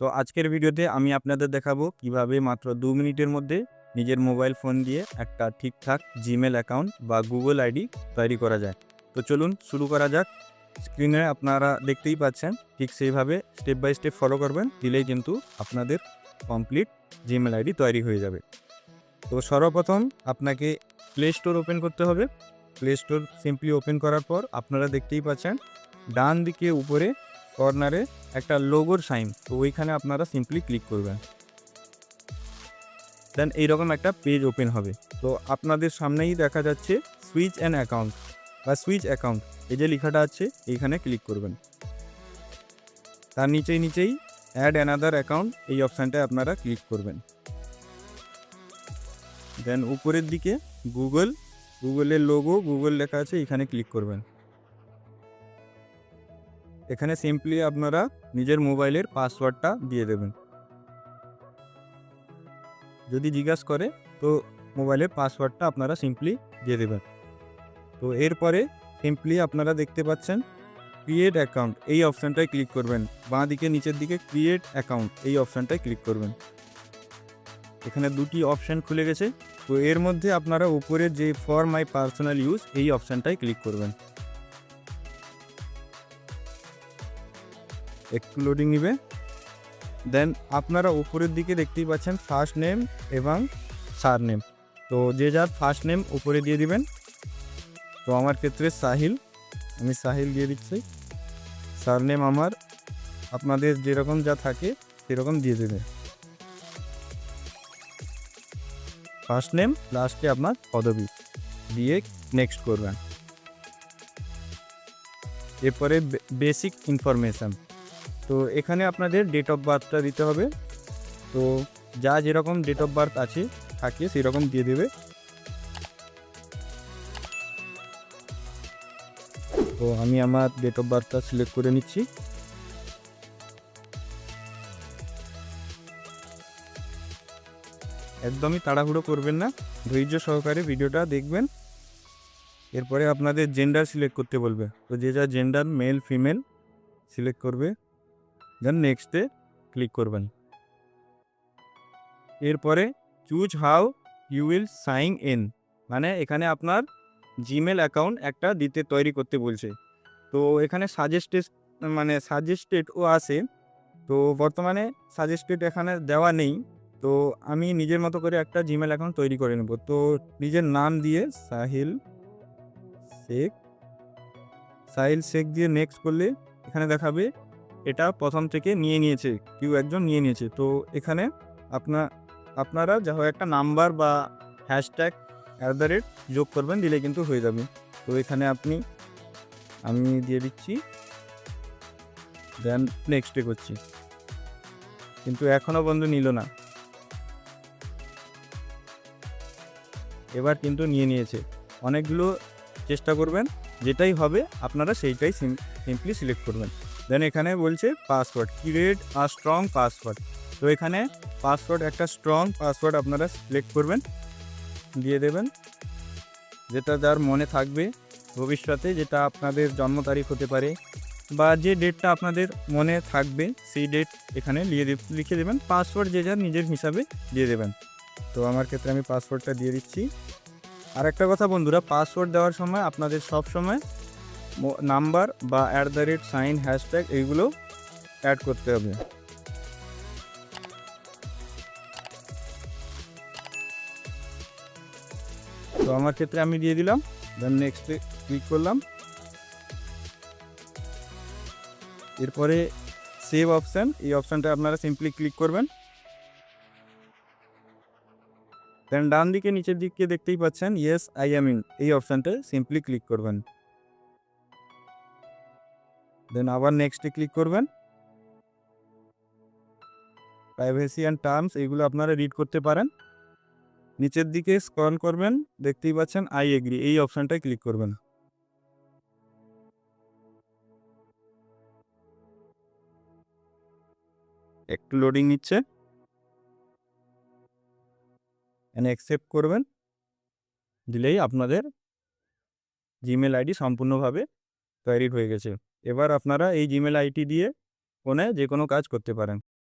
তো আজকের ভিডিওতে আমি আপনাদের দেখাবো কিভাবে মাত্র 2 মিনিটের মধ্যে নিজের মোবাইল ফোন দিয়ে একটা ঠিকঠাক জিমেল অ্যাকাউন্ট বা গুগল আইডি তৈরি করা যায়। তো চলুন শুরু করা যাক। স্ক্রিনে আপনারা দেখতেই পাচ্ছেন, ঠিক সেইভাবে স্টেপ বাই স্টেপ ফলো করবেন, দিলেই কিন্তু আপনাদের কমপ্লিট জিমেল আইডি তৈরি হয়ে যাবে। তো সর্বপ্রথম আপনাকে প্লে স্টোর ওপেন করতে হবে। প্লে স্টোর সিম্পলি ওপেন করার পর আপনারা দেখতেই পাচ্ছেন ডান দিকে উপরে কর্নারে একটা লোগোর সাইন, তো ওইখানে আপনারা সিম্পলি ক্লিক করবেন। দেন এইরকম একটা পেজ ওপেন হবে। তো আপনাদের সামনেই দেখা যাচ্ছে সুইচ অ্যান অ্যাকাউন্ট বা সুইচ অ্যাকাউন্ট, এই যে লেখাটা আছে এইখানে ক্লিক করবেন। তার নিচেই অ্যাড অ্যানাদার অ্যাকাউন্ট, এই অপশানটায় আপনারা ক্লিক করবেন। দেন উপরের দিকে গুগলের লোগো গুগল লেখা আছে, এখানে ক্লিক করবেন। এখানে সিম্পলি আপনারা নিজের মোবাইলের পাসওয়ার্ডটা দিয়ে দেবেন। যদি জিজ্ঞাসা করে তো মোবাইলের পাসওয়ার্ডটা আপনারা সিম্পলি দিয়ে দেবেন। তো এরপরে সিম্পলি আপনারা দেখতে পাচ্ছেন ক্রিয়েট অ্যাকাউন্ট, এই অপশানটায় ক্লিক করবেন। বাঁ দিকে নিচের দিকে ক্রিয়েট অ্যাকাউন্ট, এই অপশানটায় ক্লিক করবেন। এখানে দুটি অপশান খুলে গেছে। তো এর মধ্যে আপনারা উপরে যে ফর মাই পার্সোনাল ইউজ, এই অপশানটায় ক্লিক করবেন। একটু লোডিং নিবে। দেন আপনারা উপরের দিকে দেখতেই পাচ্ছেন ফার্স্ট নেম এবং সার নেম। তো যে যার ফার্স্ট নেম উপরে দিয়ে দিবেন। তো আমার ক্ষেত্রে সাহিল, আমি সাহিল দিয়ে দিচ্ছি। সার নেম আমার আপনাদের যেরকম যা থাকে সেরকম দিয়ে দেবে। ফার্স্ট নেম লাস্টে আপনার পদবী দিয়ে নেক্সট করবেন। এরপরে বেসিক ইনফরমেশান, তো এখানে আপনাদের ডেট অফ বার্থটা দিতে হবে। তো যা যেরকম ডেট অফ বার্থ আছে থাকে সেরকম দিয়ে দেবে। তো আমি আমার ডেট অফ বার্থটা সিলেক্ট করে নিচ্ছি। একদমই তাড়াহুড়ো করবেন না, ধৈর্য সহকারে ভিডিওটা দেখবেন। এরপরে আপনাদের জেন্ডার সিলেক্ট করতে বলবে। তো যে যা জেন্ডার মেল ফিমেল সিলেক্ট করবে, দেন নেক্সটে ক্লিক করবেন। এরপরে choose how you will sign in, মানে এখানে আপনার জিমেল অ্যাকাউন্ট একটা তৈরি করতে বলছে। তো এখানে সাজেস্টেডও আছে। তো বর্তমানে সাজেস্টেড এখানে দেওয়া নেই। তো আমি নিজের মতো করে একটা জিমেল অ্যাকাউন্ট তৈরি করে নেব। তো নিজের নাম দিয়ে সাহিল শেখ দিয়ে নেক্সট করলে এখানে দেখাবে এটা প্রথম থেকে কেউ একজন নিয়ে নিয়েছে। তো এখানে আপনারা যা হয় একটা নাম্বার বা হ্যাশট্যাগ যোগ করবেন, দিলে কিন্তু হয়ে যাবে। তো এখানে আমি দিয়ে দিচ্ছি, দেন নেক্সটে করছি, কিন্তু এখনও বন্ধু নিল না। এবার কিন্তু নিয়েছে। অনেকগুলো চেষ্টা করবেন, যেটাই হবে আপনারা সেইটাই সিম্পলি সিলেক্ট করবেন। দেন এখানে বলছে password, create a strong password. তো এখানে একটা স্ট্রং পাসওয়ার্ড আপনারা সিলেক্ট করবেন, দিয়ে দেবেন, যেটা যার মনে থাকবে ভবিষ্যতে, যেটা আপনাদের জন্ম তারিখ হতে পারে বা যে ডেটটা আপনাদের মনে থাকবে সেই ডেট এখানে লিখে দেবেন। পাসওয়ার্ড যে যার নিজের হিসাবে দিয়ে দেবেন। তো আমার ক্ষেত্রে আমি পাসওয়ার্ডটা দিয়ে দিচ্ছি। আর একটা কথা বন্ধুরা, পাসওয়ার্ড দেওয়ার সময় আপনাদের সব সময় নাম্বার বা @ হ্যাশট্যাগ এইগুলো অ্যাড করতে হবে। তো আমার ক্ষেত্রে আমি দিয়ে দিলাম, দেন নেক্সটে ক্লিক করলাম। এরপরে সেভ অপশান, এই অপশানটা আপনারা সিম্পলি ক্লিক করবেন। দেন ডান দিকে নিচের দিকে দেখতেই পাচ্ছেন ইয়েস আই অ্যাম ইন, এই অপশানটায় সিম্পলি ক্লিক করবেন। দেন আবার নেক্সটে ক্লিক করবেন। প্রাইভেসি অ্যান্ড টার্মস এইগুলো আপনারা রিড করতে পারেন। নিচের দিকে স্ক্রল করবেন, দেখতেই পাচ্ছেন আই এগ্রি, এই অপশানটায় ক্লিক করবেন। একটু লোডিং নিচ্ছে, অ্যাকসেপ্ট করবেন, দিলেই আপনাদের জিমেল আইডি সম্পূর্ণভাবে তৈরি হয়ে গেছে। এবার আপনারা এই জিমেল আইডি দিয়ে ফোনে যে কোনো কাজ করতে পারেন।